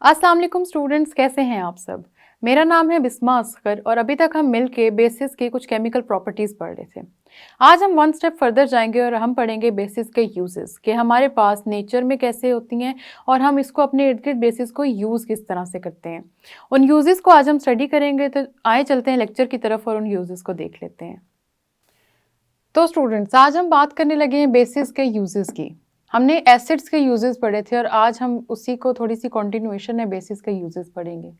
अस्सलाम वालेकुम स्टूडेंट्स, कैसे हैं आप सब। मेरा नाम है बिस्मा असगर और अभी तक हम मिलके बेसिस के कुछ केमिकल प्रॉपर्टीज़ पढ़ रहे थे। आज हम वन स्टेप फर्दर जाएंगे और हम पढ़ेंगे बेसिस के यूजेस कि हमारे पास नेचर में कैसे होती हैं और हम इसको अपने इर्द गिर्द बेसिस को यूज़ किस तरह से करते हैं। उन यूजेस को आज हम स्टडी करेंगे, तो आए चलते हैं लेक्चर की तरफ और उन यूजेस को देख लेते हैं। तो स्टूडेंट्स, आज हम बात करने लगे हैं बेसिस के यूजेस की। हमने एसिड्स के यूजेस पढ़े थे और आज हम उसी को थोड़ी सी कंटिन्यूएशन है बेसिस के यूजेस पढ़ेंगे,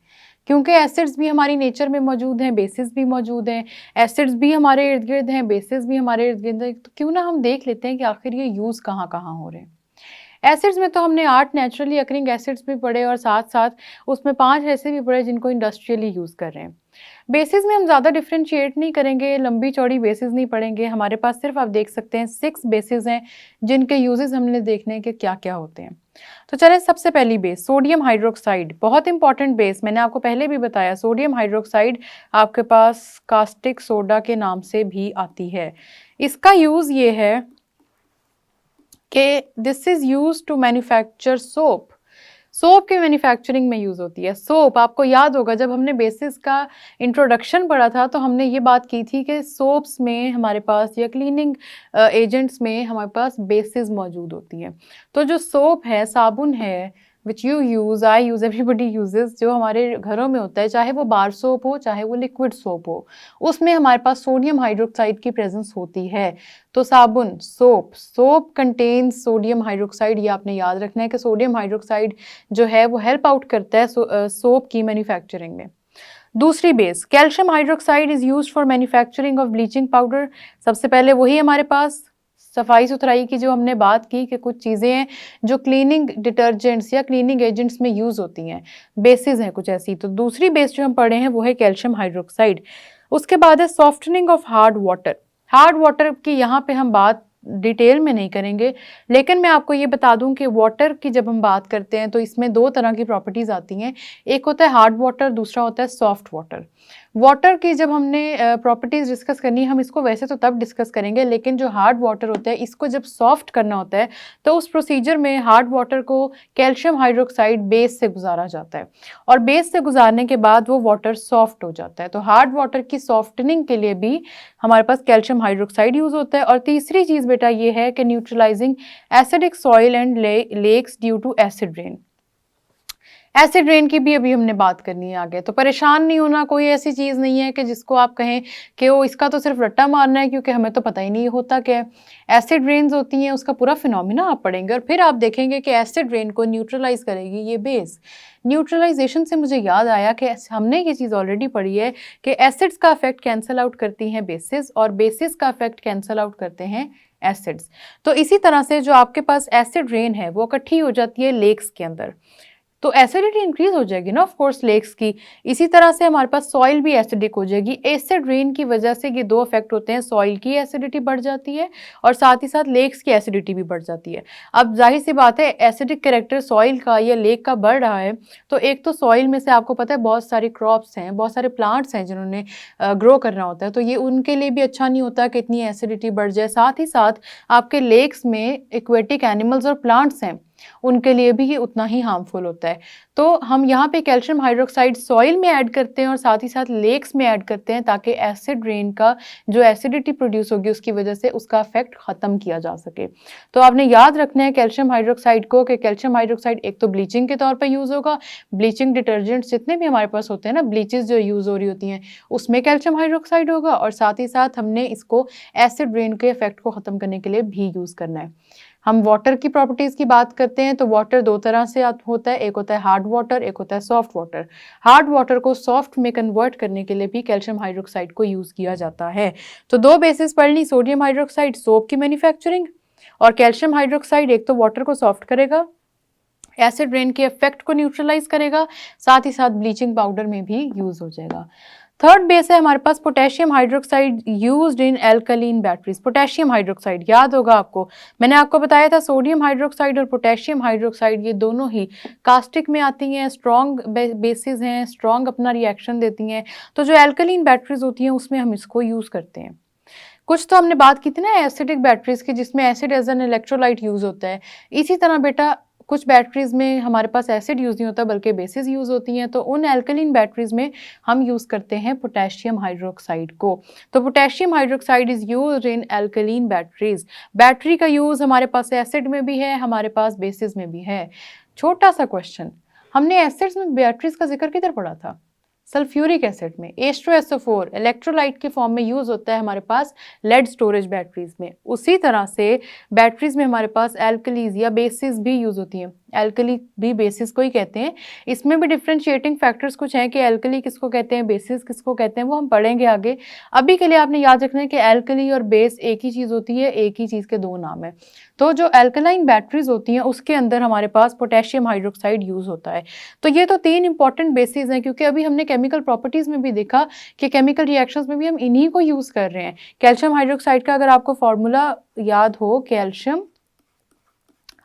क्योंकि एसिड्स भी हमारी नेचर में मौजूद हैं, बेसिस भी मौजूद हैं। एसिड्स भी हमारे इर्द गिर्द हैं, बेसिस भी हमारे इर्द गिर्द हैं। तो क्यों ना हम देख लेते हैं कि आखिर ये यूज़ कहाँ कहाँ हो रहे हैं। एसिड्स में तो हमने 8 नेचुरली अकरिंग एसिड्स भी पढ़े और साथ साथ उसमें 5 ऐसे भी पढ़े जिनको इंडस्ट्रियली यूज़ कर रहे हैं। बेसिस में हम ज़्यादा डिफ्रेंशिएट नहीं करेंगे, लंबी चौड़ी बेसिस नहीं पढ़ेंगे। हमारे पास सिर्फ आप देख सकते हैं 6 बेसिस हैं जिनके यूजेस हमने देखने हैं कि क्या क्या होते हैं। तो चलें, सबसे पहली बेस सोडियम हाइड्रोक्साइड, बहुत इंपॉर्टेंट बेस। मैंने आपको पहले भी बताया, सोडियम हाइड्रोक्साइड आपके पास कास्टिक सोडा के नाम से भी आती है। इसका यूज़ ये है कि this is use to manufacture soap. Soap की मैन्युफैक्चरिंग में यूज़ होती है। सोप, आपको याद होगा जब हमने बेसिस का इंट्रोडक्शन पढ़ा था तो हमने ये बात की थी कि सोप्स में हमारे पास या क्लीनिंग एजेंट्स में हमारे पास बेसिस मौजूद होती हैं। तो जो सोप है, साबुन है, which you use, I use, everybody uses, जो हमारे घरों में होता है, चाहे वो बार सोप हो चाहे वो लिक्विड सोप हो, उसमें हमारे पास सोडियम हाइड्रोक्साइड की प्रेजेंस होती है। तो साबुन, soap, soap contains sodium hydroxide. ये आपने याद रखना है कि सोडियम हाइड्रोक्साइड जो है वो हेल्प आउट करता है सोप की मैन्युफैक्चरिंग में। दूसरी base calcium hydroxide is used for manufacturing of bleaching powder. सबसे पहले वही हमारे पास सफाई सुथराई की जो हमने बात की कि कुछ चीज़ें हैं जो क्लीनिंग डिटर्जेंट्स या क्लीनिंग एजेंट्स में यूज़ होती हैं, बेसिस हैं कुछ ऐसी। तो दूसरी बेस जो हम पढ़े हैं वो है कैल्शियम हाइड्रोक्साइड। उसके बाद है softening of hard water. Hard water की यहाँ पे हम बात डिटेल में नहीं करेंगे, लेकिन मैं आपको ये बता दूं कि वाटर की जब हम बात करते हैं तो इसमें दो तरह की प्रॉपर्टीज़ आती हैं। एक होता है हार्ड वाटर, दूसरा होता है सॉफ्ट वाटर। वाटर की जब हमने प्रॉपर्टीज़ डिस्कस करनी है, हम इसको वैसे तो तब डिस्कस करेंगे, लेकिन जो हार्ड वाटर होता है इसको जब सॉफ्ट करना होता है तो उस प्रोसीजर में हार्ड वाटर को कैल्शियम हाइड्रोक्साइड बेस से गुजारा जाता है और बेस से गुजारने के बाद वो वाटर सॉफ्ट हो जाता है। तो हार्ड वाटर की सॉफ्टनिंग के लिए भी हमारे पास कैल्शियम हाइड्रोक्साइड यूज़ होता है। और तीसरी चीज़ बेटा ये है कि neutralizing acidic soil and lakes due to acid rain. Acid rain की भी अभी हमने बात करनी है आगे, तो परेशान नहीं होना। कोई ऐसी चीज़ नहीं है कि जिसको आप कहें कि वो इसका तो सिर्फ रट्टा मारना है, क्योंकि हमें तो पता ही नहीं होता क्या है। एसिड रेन्स होती हैं, उसका पूरा फिनोमिना आप पढ़ेंगे और फिर आप देखेंगे कि एसिड रेन को न्यूट्रलाइज करेगी ये बेस। न्यूट्रलाइजेशन से मुझे याद आया कि हमने ये चीज़ ऑलरेडी पढ़ी है कि एसिड्स का इफेक्ट कैंसिल आउट करती हैं बेसिस और बेसिस का इफेक्ट कैंसिल आउट करते हैं एसिड्स। तो इसी तरह से जो आपके पास एसिड रेन है वो इकट्ठी हो जाती है लेक्स के अंदर, तो एसिडिटी इंक्रीज हो जाएगी ना ऑफ कोर्स लेक्स की। इसी तरह से हमारे पास सॉइल भी एसिडिक हो जाएगी। एसिड रेन की वजह से ये दो इफेक्ट होते हैं, सॉइल की एसिडिटी बढ़ जाती है और साथ ही साथ लेक्स की एसिडिटी भी बढ़ जाती है। अब जाहिर सी बात है, एसिडिक कैरेक्टर सॉइल का या लेक का बढ़ रहा है तो एक तो सॉइल में से आपको पता है बहुत सारी क्रॉप्स हैं, बहुत सारे प्लांट्स हैं जिन्होंने ग्रो करना होता है, तो ये उनके लिए भी अच्छा नहीं होता कि इतनी एसिडिटी बढ़ जाए। साथ ही साथ आपके लेक्स में एक्वेटिक एनिमल्स और प्लांट्स हैं, उनके लिए भी ये उतना ही हार्मफुल होता है। तो हम यहाँ पे कैल्शियम हाइड्रोक्साइड सॉइल में ऐड करते हैं और साथ ही साथ लेक्स में ऐड करते हैं ताकि एसिड रेन का जो एसिडिटी प्रोड्यूस होगी उसकी वजह से उसका इफेक्ट ख़त्म किया जा सके। तो आपने याद रखना है कैल्शियम हाइड्रोक्साइड को कि कैल्शियम हाइड्रोक्साइड एक तो ब्लीचिंग के तौर पर यूज़ होगा, ब्लीचिंग डिटर्जेंट्स जितने भी हमारे पास होते हैं ना, ब्लीचेस जो यूज़ हो रही होती हैं उसमें कैल्शियम हाइड्रोक्साइड होगा और साथ ही साथ हमने इसको एसिड रेन के इफेक्ट को ख़त्म करने के लिए भी यूज़ करना है। हम वाटर की प्रॉपर्टीज़ की बात करते हैं तो वाटर दो तरह से होता है, एक होता है हार्ड वाटर, एक होता है सॉफ्ट वाटर। हार्ड वाटर को सॉफ्ट में कन्वर्ट करने के लिए भी कैल्शियम हाइड्रोक्साइड को यूज़ किया जाता है। तो दो बेसिस पढ़ ली, सोडियम हाइड्रोक्साइड सोप की मैन्युफैक्चरिंग और कैल्शियम हाइड्रोक्साइड एक तो वाटर को सॉफ्ट करेगा, एसिड रेन के इफेक्ट को न्यूट्रलाइज करेगा, साथ ही साथ ब्लीचिंग पाउडर में भी यूज़ हो जाएगा। थर्ड बेस है हमारे पास potassium hydroxide used in alkaline batteries. Potassium hydroxide याद होगा आपको, मैंने आपको बताया था सोडियम हाइड्रोक्साइड और पोटेशियम हाइड्रोक्साइड ये दोनों ही कास्टिक में आती हैं, स्ट्रॉन्ग बेसिस हैं, स्ट्रॉन्ग अपना रिएक्शन देती हैं। तो जो एल्कलीन बैटरीज होती हैं उसमें हम इसको यूज़ करते हैं। कुछ तो हमने बात की थी ना एसिडिक बैटरीज की जिसमें acid as an electrolyte use होता है। इसी तरह बेटा कुछ बैटरीज में हमारे पास एसिड यूज़ नहीं होता बल्कि बेसिस यूज़ होती हैं, तो उन एल्कलीन बैटरीज में हम यूज़ करते हैं पोटेशियम हाइड्रोक्साइड को। तो potassium hydroxide is used in alkaline batteries. Battery का यूज़ हमारे पास एसिड में भी है, हमारे पास बेसिस में भी है। छोटा सा क्वेश्चन, हमने एसिड्स में बैटरीज का जिक्र किधर पढ़ा था? सल्फ्यूरिक एसिड में। H2SO4 इलेक्ट्रोलाइट के फॉर्म में यूज होता है हमारे पास लेड स्टोरेज बैटरीज में। उसी तरह से बैटरीज में हमारे पास एल्कलीज या बेसिस भी यूज होती हैं। एल्कली भी बेसिस को ही कहते हैं। इसमें भी डिफरेंशिएटिंग फैक्टर्स कुछ हैं कि एल्कली किसको कहते हैं, बेसिस किसको कहते हैं, वो हम पढ़ेंगे आगे। अभी के लिए आपने याद रखना है कि एल्कली और बेस एक ही चीज़ होती है, एक ही चीज़ के दो नाम है। तो जो एल्कलाइन बैटरीज होती हैं उसके अंदर हमारे पास पोटेशियम हाइड्रोक्साइड यूज होता है। तो ये तो 3 इंपॉर्टेंट बेसिस हैं, क्योंकि अभी हमने केमिकल प्रॉपर्टीज में भी देखा कि केमिकल रिएक्शंस में भी हम इन्हीं को यूज कर रहे हैं। कैल्शियम हाइड्रोक्साइड का अगर आपको फॉर्मूला याद हो, कैल्शियम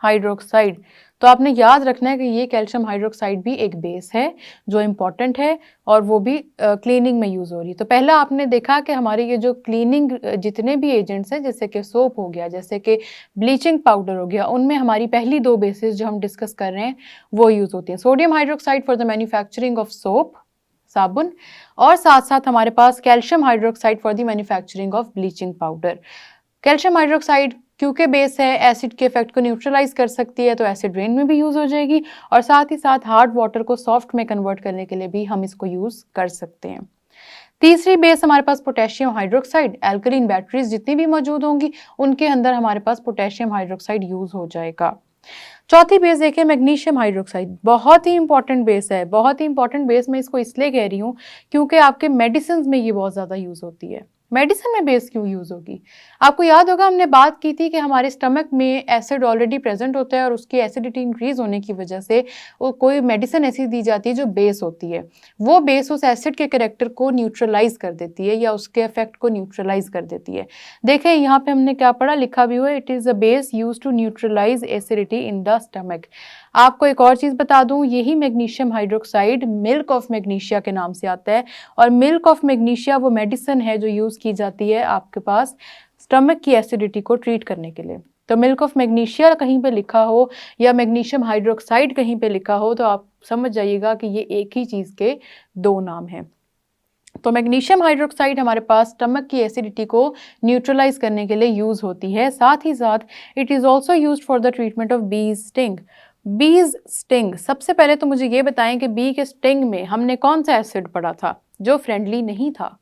हाइड्रोक्साइड, तो आपने याद रखना है कि ये कैल्शियम हाइड्रोक्साइड भी एक बेस है जो इम्पॉर्टेंट है और वो भी क्लीनिंग में यूज़ हो रही है। तो पहला आपने देखा कि हमारे ये जो क्लीनिंग जितने भी एजेंट्स हैं, जैसे कि सोप हो गया, जैसे कि ब्लीचिंग पाउडर हो गया, उनमें हमारी पहली 2 बेसिस जो हम डिस्कस कर रहे हैं वो यूज़ होती हैं। Sodium hydroxide for the manufacturing of soap, साबुन, और साथ साथ हमारे पास calcium hydroxide for the manufacturing of bleaching powder. Calcium hydroxide क्योंकि बेस है, एसिड के इफेक्ट को न्यूट्रलाइज कर सकती है, तो एसिड रेन में भी यूज हो जाएगी, और साथ ही साथ हार्ड वाटर को सॉफ्ट में कन्वर्ट करने के लिए भी हम इसको यूज कर सकते हैं। तीसरी बेस हमारे पास पोटेशियम हाइड्रोक्साइड। एल्कलीन बैटरीज जितनी भी मौजूद होंगी उनके अंदर हमारे पास पोटेशियम हाइड्रोक्साइड यूज हो जाएगा। चौथी बेस देखिए मैग्नीशियम हाइड्रोक्साइड। बहुत ही इंपॉर्टेंट बेस है, बहुत ही इंपॉर्टेंट बेस। मैं इसको इसलिए कह रही हूँ क्योंकि आपके मेडिसिन में ये बहुत ज़्यादा यूज होती है। मेडिसिन में बेस क्यों यूज होगी? आपको याद होगा हमने बात की थी कि हमारे स्टमक में एसिड ऑलरेडी प्रेजेंट होता है और उसकी एसिडिटी इंक्रीज होने की वजह से वो कोई मेडिसिन ऐसी दी जाती है जो बेस होती है। वो बेस उस एसिड के कैरेक्टर को न्यूट्रलाइज कर देती है या उसके इफेक्ट को न्यूट्रलाइज कर देती है। देखें यहाँ पे हमने क्या पढ़ा, लिखा भी हुआ है, it is a base use to neutralize acidity in the stomach. आपको एक और चीज़ बता दूं, यही magnesium hydroxide milk of magnesia के नाम से आता है, और मिल्क ऑफ मैग्नीशिया वो मेडिसिन है जो यूज़ की जाती है आपके पास स्टमक की एसिडिटी को ट्रीट करने के लिए। तो मिल्क ऑफ मैग्नीशिया कहीं पे लिखा हो या मैग्नीशियम हाइड्रोक्साइड कहीं पे लिखा हो तो आप समझ जाइएगा कि ये एक ही चीज़ के 2 नाम हैं। तो मैग्नीशियम हाइड्रोक्साइड हमारे पास स्टमक की एसिडिटी को न्यूट्रलाइज करने के लिए यूज़ होती है। साथ ही साथ it is also use for the treatment of बीज स्टिंग। बीज स्टिंग, सबसे पहले तो मुझे ये बताएं कि बी के स्टिंग में हमने कौन सा एसिड पढ़ा था जो फ्रेंडली नहीं था?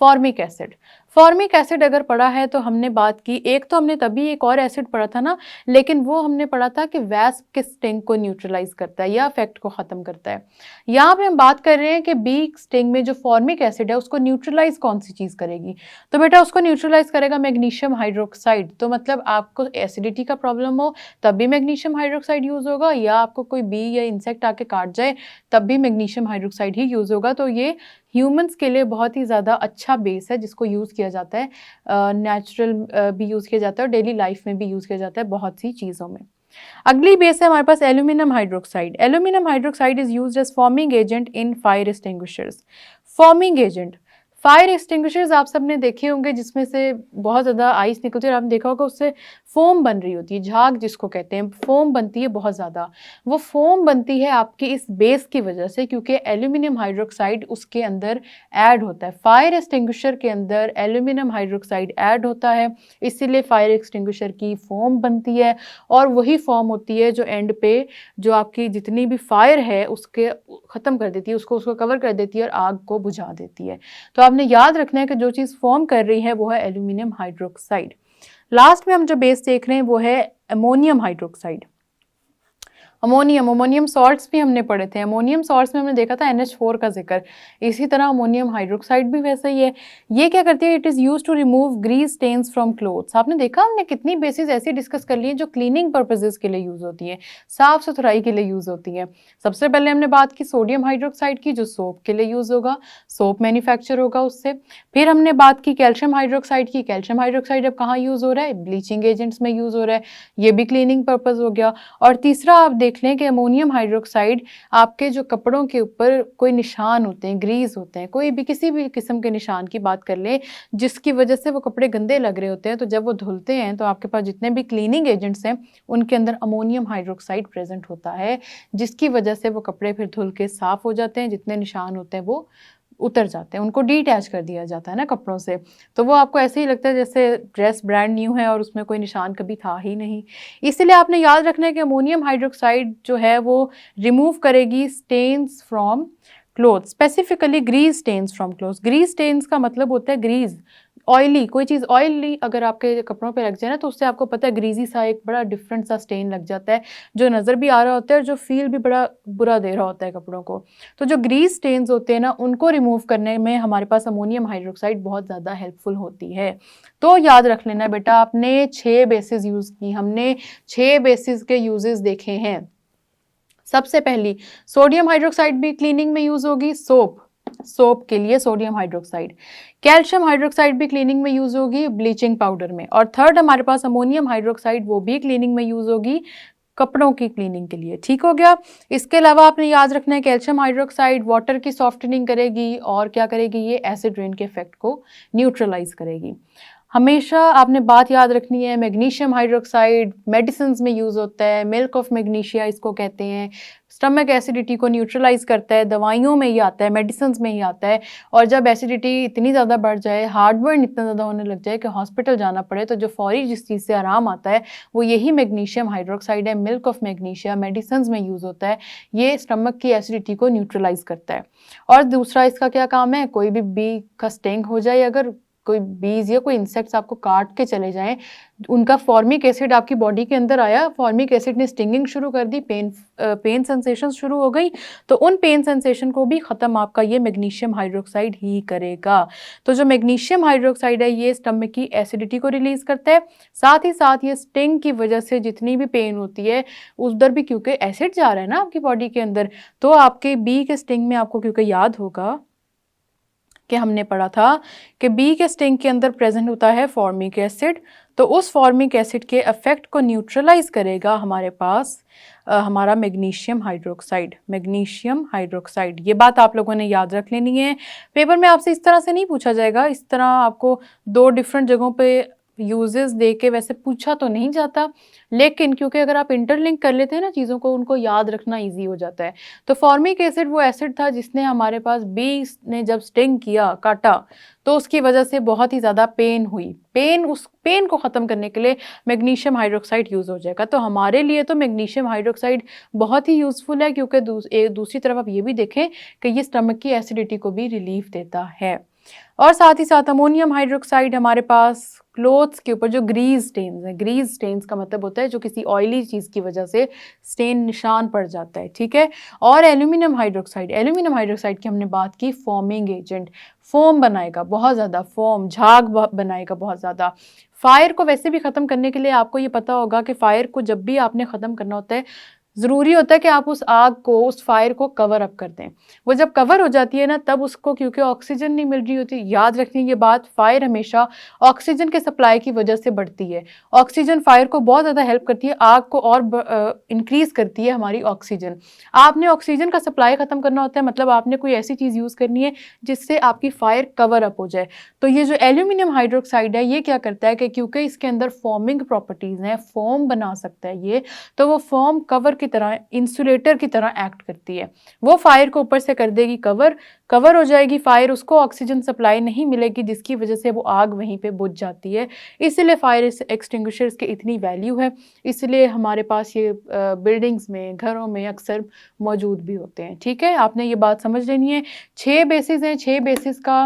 Formic acid. फॉर्मिक एसिड अगर पढ़ा है तो हमने बात की, एक तो हमने तभी एक और एसिड पढ़ा था ना, लेकिन वो हमने पढ़ा था कि वैस्प के स्टिंग को न्यूट्रलाइज करता है या इफेक्ट को खत्म करता है। यहाँ पे हम बात कर रहे हैं कि बी स्टिंग में जो फॉर्मिक एसिड है उसको न्यूट्रलाइज कौन सी चीज करेगी? तो बेटा उसको न्यूट्रलाइज करेगा मैग्नीशियम हाइड्रोक्साइड। तो मतलब आपको एसिडिटी का प्रॉब्लम हो तब भी मैग्नीशियम हाइड्रोक्साइड यूज होगा, या आपको कोई बी या इंसेक्ट आके काट जाए तब भी मैग्नीशियम हाइड्रोक्साइड ही यूज होगा। तो ये ह्यूमंस के लिए बहुत ही ज़्यादा अच्छा बेस है जिसको यूज़ किया जाता है, नेचुरल भी यूज़ किया जाता है और डेली लाइफ में भी यूज़ किया जाता है बहुत सी चीज़ों में। अगली बेस है हमारे पास aluminium hydroxide. Aluminium hydroxide is used as forming agent in fire extinguishers. Forming agent, fire extinguishers आप सबने देखे होंगे जिसमें से बहुत ज़्यादा आइस निकलती है और आपने देखा होगा उससे फोम बन रही होती है, झाग जिसको कहते हैं, फोम बनती है बहुत ज़्यादा। वो फोम बनती है आपकी इस बेस की वजह से, क्योंकि एल्यूमिनियम हाइड्रोक्साइड उसके अंदर ऐड होता है। फायर एक्सटिंग्विशर के अंदर एल्यूमिनियम हाइड्रोक्साइड ऐड होता है, इसीलिए फायर एक्सटिंग्विशर की फोम बनती है, और वही फोम होती है जो एंड पे जो आपकी जितनी भी फायर है उसके ख़त्म कर देती है, उसको कवर कर देती है और आग को बुझा देती है। तो आपने याद रखना है कि जो चीज़ फॉर्म कर रही है वो है एल्यूमिनियम हाइड्रोक्साइड। लास्ट में हम जो बेस देख रहे हैं वो है अमोनियम हाइड्रोक्साइड। अमोनियम सॉल्ट्स भी हमने पढ़े थे। अमोनियम सॉल्ट्स में हमने देखा था NH4 का जिक्र, इसी तरह अमोनियम हाइड्रोक्साइड भी वैसा ही है। ये क्या करती है? It is use to remove grease stains from clothes. आपने देखा हमने कितनी बेसिस ऐसी डिस्कस कर ली है जो क्लीनिंग पर्पजेज के लिए यूज होती हैं, साफ सुथराई के लिए यूज होती हैं। सबसे पहले हमने बात की सोडियम हाइड्रोक्साइड की जो सोप के लिए यूज होगा, सोप मैन्युफैक्चर होगा उससे। फिर हमने बात की कैल्शियम हाइड्रोक्साइड की। कैल्शियम हाइड्रोक्साइड अब कहाँ यूज हो रहा है? ब्लीचिंग एजेंट्स में यूज हो रहा है, ये भी क्लीनिंग पर्पज हो गया। और तीसरा आप देख लें कि अमोनियम हाइड्रोक्साइड आपके जो कपड़ों के ऊपर कोई निशान होते हैं, ग्रीज होते हैं, कोई भी किसी भी किस्म के निशान की बात कर लें जिसकी वजह से वो कपड़े गंदे लग रहे होते हैं, तो जब वो धुलते हैं तो आपके पास जितने भी क्लीनिंग एजेंट्स हैं उनके अंदर अमोनियम हाइड्रोक्साइड प्रेजेंट होता है, जिसकी वजह से वो कपड़े फिर धुल के साफ हो जाते हैं, जितने निशान होते हैं वो उतर जाते हैं, उनको डीटैच कर दिया जाता है ना कपड़ों से, तो वो आपको ऐसे ही लगता है जैसे ड्रेस ब्रांड न्यू है और उसमें कोई निशान कभी था ही नहीं। इसलिए आपने याद रखना है कि अमोनियम हाइड्रोक्साइड जो है वो रिमूव करेगी stains from cloth, specifically grease stains from cloth. Grease stains का मतलब होता है ग्रीज, ऑयली, कोई चीज़ ऑयली अगर आपके कपड़ों पे लग जाए ना तो उससे आपको पता है ग्रीजी सा एक बड़ा डिफरेंट सा स्टेन लग जाता है, जो नज़र भी आ रहा होता है और जो फील भी बड़ा बुरा दे रहा होता है कपड़ों को। तो जो ग्रीज स्टेन्स होते हैं ना उनको रिमूव करने में हमारे पास अमोनियम हाइड्रोक्साइड बहुत ज़्यादा हेल्पफुल होती है। तो याद रख लेना बेटा, आपने 6 बेसिस यूज़ की, हमने 6 बेसिस के यूजेस देखे हैं। सबसे पहली सोडियम हाइड्रोक्साइड भी क्लीनिंग में यूज़ होगी, सोप के लिए सोडियम हाइड्रोक्साइड, कैल्शियम हाइड्रोक्साइड भी क्लीनिंग में यूज होगी ब्लीचिंग पाउडर में, और थर्ड हमारे पास अमोनियम हाइड्रोक्साइड, वो भी क्लीनिंग में यूज होगी कपड़ों की क्लीनिंग के लिए। ठीक हो गया। इसके अलावा आपने याद रखना है कैल्शियम हाइड्रोक्साइड वाटर की सॉफ्टनिंग करेगी और क्या करेगी, ये एसिड रेन के इफेक्ट को न्यूट्रलाइज करेगी। हमेशा आपने बात याद रखनी है, मैग्नीशियम हाइड्रोक्साइड मेडिसिन में यूज़ होता है, मिल्क ऑफ मैग्नीशिया इसको कहते हैं, स्टमक एसिडिटी को न्यूट्रलाइज करता है, दवाइयों में ही आता है, मेडिसिन में ही आता है। और जब एसिडिटी इतनी ज़्यादा बढ़ जाए, हार्टबर्न इतना ज़्यादा होने लग जाए कि हॉस्पिटल जाना पड़े, तो जो फौरी जिस चीज़ से आराम आता है वो यही मैग्नीशियम हाइड्रोक्साइड है, मिल्क ऑफ मैग्नीशिया मेडिसिन में यूज़ होता है, ये स्टमक की एसिडिटी को न्यूट्रलाइज करता है। और दूसरा इसका क्या काम है, कोई भी बी का स्टिंग हो जाए, अगर कोई बीज या कोई इंसेक्ट्स आपको काट के चले जाएं, उनका फॉर्मिक एसिड आपकी बॉडी के अंदर आया, फॉर्मिक एसिड ने स्टिंगिंग शुरू कर दी, पेन सेंसेशन शुरू हो गई, तो उन पेन सेंसेशन को भी ख़त्म आपका ये मैग्नीशियम हाइड्रोक्साइड ही करेगा। तो जो मैग्नीशियम हाइड्रोक्साइड है ये स्टमक की एसिडिटी को रिलीज करता है, साथ ही साथ ये स्टिंग की वजह से जितनी भी पेन होती है उधर भी, क्योंकि एसिड जा रहा है ना आपकी बॉडी के अंदर, तो आपके बी के स्टिंग में आपको क्योंकि याद होगा कि हमने पढ़ा था कि बी के स्टिंग के अंदर प्रेजेंट होता है फॉर्मिक एसिड, तो उस फॉर्मिक एसिड के इफेक्ट को न्यूट्रलाइज करेगा हमारे पास हमारा मैग्नीशियम हाइड्रोक्साइड। ये बात आप लोगों ने याद रख लेनी है। पेपर में आपसे इस तरह से नहीं पूछा जाएगा, इस तरह आपको 2 डिफरेंट जगहों पे यूजेस दे के वैसे पूछा तो नहीं जाता, लेकिन क्योंकि अगर आप इंटरलिंक कर लेते हैं ना चीज़ों को, उनको याद रखना इजी हो जाता है। तो फॉर्मिक एसिड वो एसिड था जिसने हमारे पास बी ने जब स्टिंग किया, काटा, तो उसकी वजह से बहुत ही ज़्यादा पेन हुई, उस पेन को ख़त्म करने के लिए मैग्नीशियम हाइड्रोक्साइड यूज़ हो जाएगा। तो हमारे लिए तो मैग्नीशियम हाइड्रोक्साइड बहुत ही यूज़फुल है, क्योंकि दूसरी तरफ आप ये भी देखें कि ये स्टमक की एसिडिटी को भी रिलीफ देता है। और साथ ही साथ अमोनियम हाइड्रोक्साइड हमारे पास क्लोथ्स के ऊपर जो ग्रीज स्टेन्स हैं, ग्रीज स्टेन्स का मतलब होता है जो किसी ऑयली चीज़ की वजह से स्टेन निशान पड़ जाता है, ठीक है। और एल्यूमिनियम हाइड्रोक्साइड की हमने बात की, फॉर्मिंग एजेंट, फोम बनाएगा बहुत ज़्यादा, फोम झाग बनाएगा बहुत ज़्यादा। फायर को वैसे भी ख़त्म करने के लिए आपको ये पता होगा कि फायर को जब भी आपने ख़त्म करना होता है, ज़रूरी होता है कि आप उस आग को, उस फायर को कवर अप कर दें। वो जब कवर हो जाती है ना, तब उसको क्योंकि ऑक्सीजन नहीं मिल रही होती, याद रखनी ये बात, फायर हमेशा ऑक्सीजन के सप्लाई की वजह से बढ़ती है। ऑक्सीजन फायर को बहुत ज़्यादा हेल्प करती है, आग को और इंक्रीज करती है हमारी ऑक्सीजन। आपने ऑक्सीजन का सप्लाई ख़त्म करना होता है, मतलब आपने कोई ऐसी चीज़ यूज़ करनी है जिससे आपकी फायर कवर अप हो जाए। तो ये जो एल्यूमिनियम हाइड्रोक्साइड है ये क्या करता है कि क्योंकि इसके अंदर फॉर्मिंग प्रॉपर्टीज़ हैं, फोम बना सकता है ये, तो वो फोम कवर की तरह, इंसुलेटर की तरह एक्ट करती है। वो फायर को ऊपर से कर देगी कवर हो जाएगी फायर, उसको ऑक्सीजन सप्लाई नहीं मिलेगी जिसकी वजह से वो आग वहीं पे बुझ जाती है। इसलिए फायर एक्सटिंग्विशर्स की इतनी वैल्यू है, इसलिए हमारे पास ये बिल्डिंग्स में, घरों में अक्सर मौजूद भी होते हैं, ठीक है। आपने ये बात समझ लेनी है। 6 बेसिस हैं, 6 बेसिस का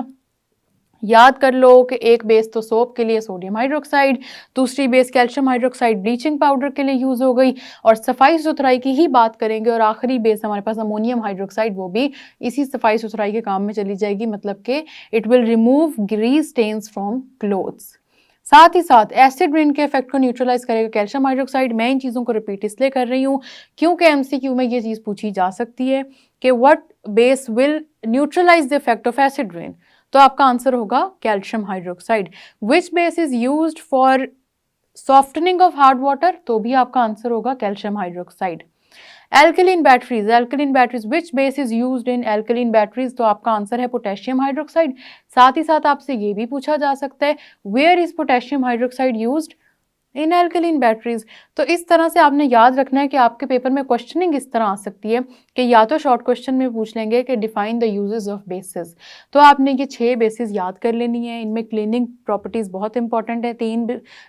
याद कर लो कि एक बेस तो सोप के लिए सोडियम हाइड्रोक्साइड, दूसरी base calcium hydroxide bleaching powder के लिए यूज़ हो गई, और सफाई सुथराई की ही बात करेंगे, और आखिरी बेस हमारे पास अमोनियम हाइड्रोक्साइड, वो भी इसी सफाई सुथराई के काम में चली जाएगी, मतलब कि it will remove grease stains from clothes. साथ ही साथ एसिड रेन के इफेक्ट को न्यूट्रलाइज करेगा कैल्शियम हाइड्रोक्साइड। मैं इन चीज़ों को रिपीट इसलिए कर रही हूँ क्योंकि एमसीक्यू में ये चीज़ पूछी जा सकती है कि what base will neutralize the effect of acid rain, तो आपका आंसर होगा calcium hydroxide. Which base is used for softening of hard water, तो भी आपका आंसर होगा calcium hydroxide. Alkaline batteries which base is used in alkaline batteries, तो आपका answer है पोटेशियम हाइड्रोक्साइड। साथ ही साथ आपसे ये भी पूछा जा सकता है where is potassium hydroxide used in alkaline batteries. तो इस तरह से आपने याद रखना है कि आपके पेपर में क्वेश्चनिंग इस तरह आ सकती है कि या तो शॉर्ट क्वेश्चन में पूछ लेंगे कि define the uses of basis, तो आपने ये 6 बेसिस याद कर लेनी है। इनमें क्लीनिंग प्रॉपर्टीज़ बहुत इंपॉर्टेंट है। 3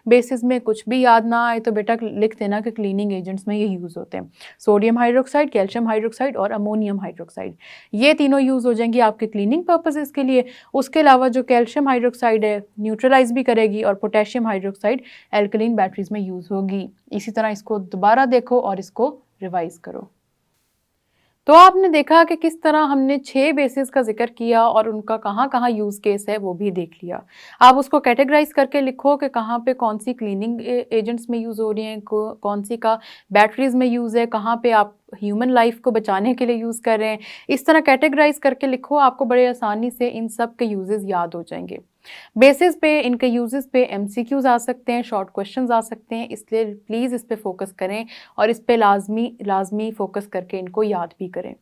बेसिस में कुछ भी याद ना आए तो बेटा लिख देना कि क्लीनिंग एजेंट्स में ये यूज़ होते हैं, सोडियम हाइड्रोक्साइड, कैल्शियम हाइड्रोक्साइड और अमोनियम हाइड्रोक्साइड। ये तीनों यूज़ हो जाएंगी आपके क्लीनिंग पर्पजेज़ के लिए। उसके अलावा जो कैल्शियम हाइड्रोक्साइड है न्यूट्रलाइज भी करेगी और पोटेशियम हाइड्रोक्साइड एल्कलीन बैटरीज में यूज होगी। इसी तरह इसको दोबारा देखो और इसको रिवाइज करो। तो आपने देखा कि किस तरह हमने 6 बेसिस का जिक्र किया और उनका कहाँ कहाँ यूज़ केस है वो भी देख लिया। आप उसको कैटेगराइज करके लिखो कि कहाँ पे कौन सी क्लीनिंग एजेंट्स में यूज़ हो रही हैं, कौन सी का बैटरीज में यूज़ है, कहाँ पे आप ह्यूमन लाइफ को बचाने के लिए यूज़ कर रहे हैं। इस तरह कैटेगराइज करके लिखो, आपको बड़े आसानी से इन सब के यूजेस याद हो जाएंगे। बेसिस पे इनके यूजेस पे एमसीक्यूज आ सकते हैं, शॉर्ट क्वेश्चंस आ सकते हैं, इसलिए प्लीज़ इस पे फोकस करें और इस पे लाजमी फोकस करके इनको याद भी करें।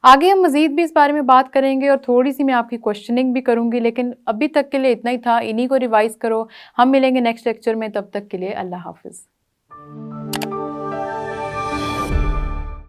आगे हम मज़ीद भी इस बारे में बात करेंगे और थोड़ी सी मैं आपकी क्वेश्चनिंग भी करूंगी, लेकिन अभी तक के लिए इतना ही था। इन्हीं को रिवाइज करो। हम मिलेंगे नेक्स्ट लेक्चर में, तब तक के लिए अल्लाह हाफिज़।